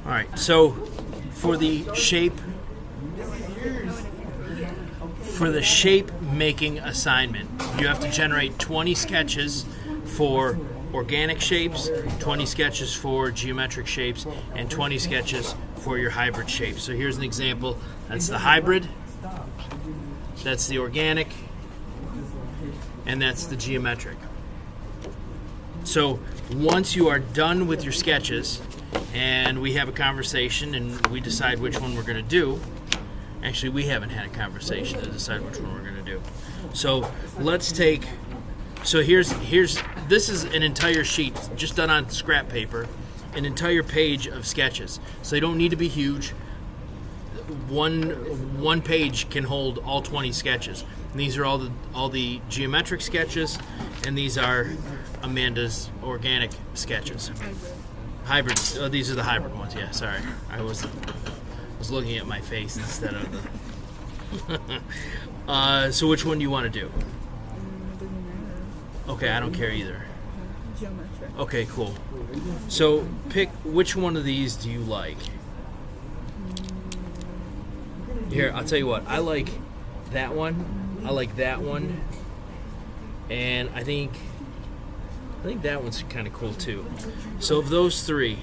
All right, so for the shape making assignment, you have to generate 20 sketches for organic shapes, 20 sketches for geometric shapes, and 20 sketches for your hybrid shapes. So here's an example. That's the hybrid, that's the organic, and that's the geometric. So once you are done with your sketches and we have a conversation and we decide which one we're going to do, actually we haven't had a conversation to decide which one we're going to do. So let's take, so here's this is an entire sheet just done on scrap paper, an entire page of sketches. So they don't need to be huge. One page can hold all 20 sketches. And these are all the geometric sketches, and these are Amanda's organic sketches. Hybrid. Oh, these are the hybrid ones. Yeah, sorry. I was looking at my face instead of the. So which one do you want to do? Okay, I don't care either. Geometric. Okay, cool. So pick which one of these do you like? Here, I'll tell you what. I like that one. I like that one. And I think that one's kind of cool too. So of those three,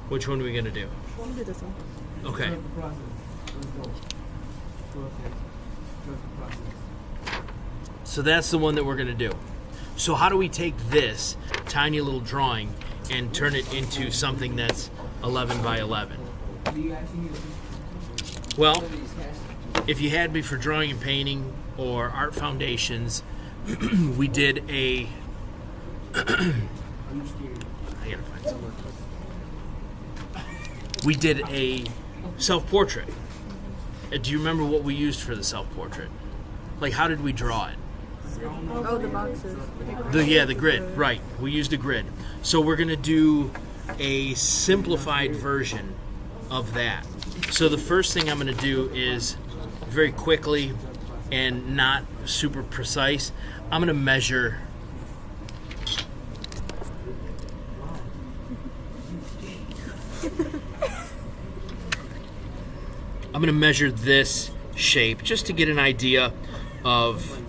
which one are we going to do? We'll do this one. Okay. So that's the one that we're going to do. So how do we take this tiny little drawing and turn it into something that's 11 by 11? Well, if you had me for drawing and painting or art foundations, we did a I gotta find somewhere. We did a self-portrait. Do you remember what we used for the self-portrait? Like, how did we draw it? Oh, the boxes. The grid, right. We used a grid. So we're going to do a simplified version of that. So the first thing I'm going to do is, very quickly and not super precise, I'm going to measure this shape just to get an idea of,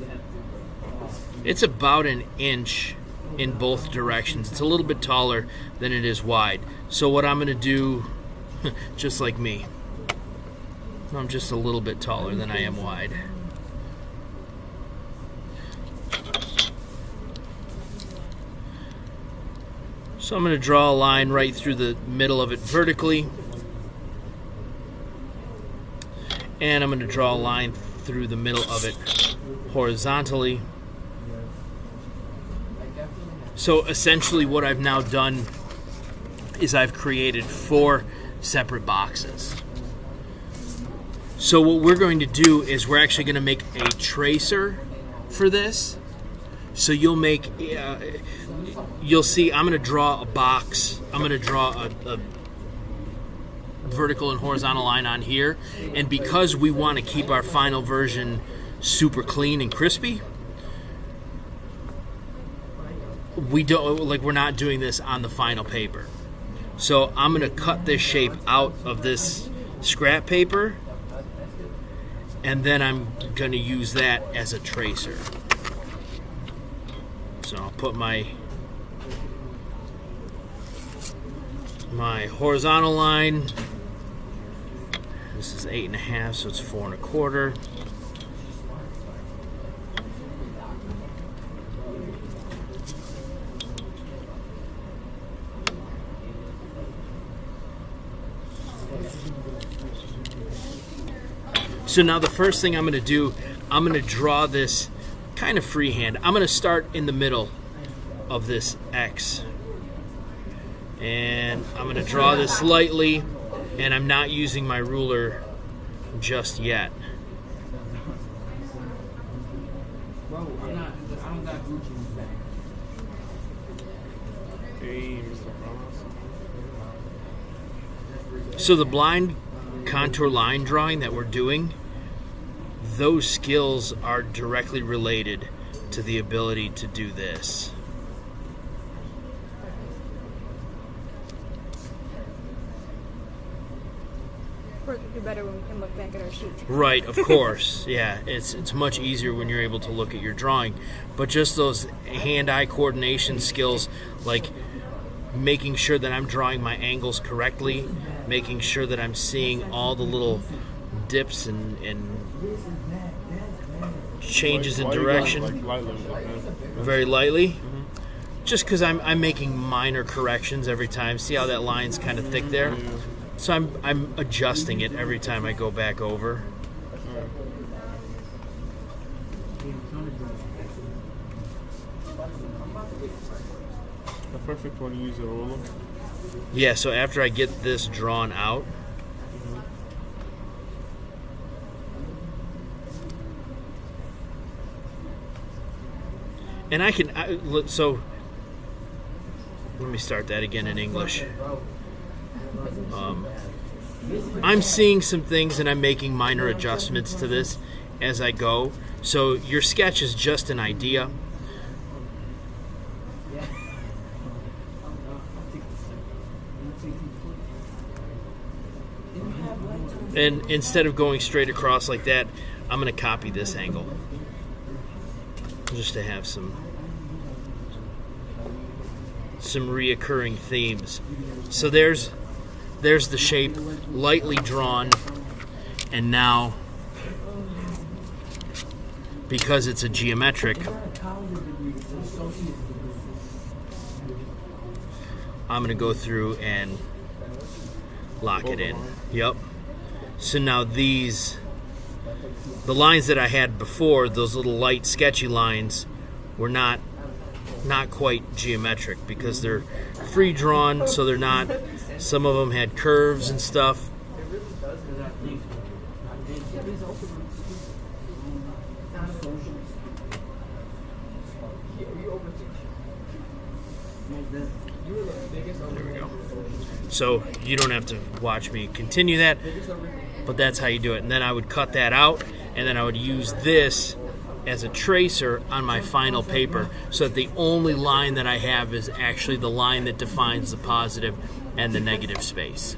it's about an inch in both directions. It's a little bit taller than it is wide. So what I'm going to do, just like me, I'm just a little bit taller than I am wide. So I'm going to draw a line right through the middle of it vertically. And I'm going to draw a line through the middle of it horizontally. So essentially what I've now done is I've created 4 separate boxes. So what we're going to do is we're actually going to make a tracer for this. So you'll see I'm going to draw a box. I'm going to draw a vertical and horizontal line on here. And because we want to keep our final version super clean and crispy, we're not doing this on the final paper. So I'm going to cut this shape out of this scrap paper, and then I'm going to use that as a tracer. So I'll put my horizontal line. This is 8.5, so it's 4 1/4. So now the first thing I'm going to do, I'm going to draw this kind of freehand. I'm going to start in the middle of this X. And I'm going to draw this lightly, and I'm not using my ruler just yet. So the blind contour line drawing that we're doing, those skills are directly related to the ability to do this. course, we do better when we can look back at our sheet. Right, of course. Yeah, it's much easier when you're able to look at your drawing. But just those hand-eye coordination skills, like making sure that I'm drawing my angles correctly, making sure that I'm seeing all the little dips and changes in direction very lightly. Just because I'm making minor corrections every time. See how that line's kind of thick there? So I'm adjusting it every time I go back over. The perfect one, you use a roller. Yeah, so after I get this drawn out, and so let me start that again in English. I'm seeing some things and I'm making minor adjustments to this as I go. So your sketch is just an idea. And instead of going straight across like that, I'm going to copy this angle just to have some reoccurring themes. So there's the shape lightly drawn, and now because it's a geometric, I'm going to go through and lock it in. Yep. So now the lines that I had before, those little light sketchy lines, were not quite geometric because they're free drawn, so they're not. Some of them had curves and stuff. There we go. So you don't have to watch me continue that, but that's how you do it. And then I would cut that out, and then I would use this as a tracer on my final paper so that the only line that I have is actually the line that defines the positive and the negative space.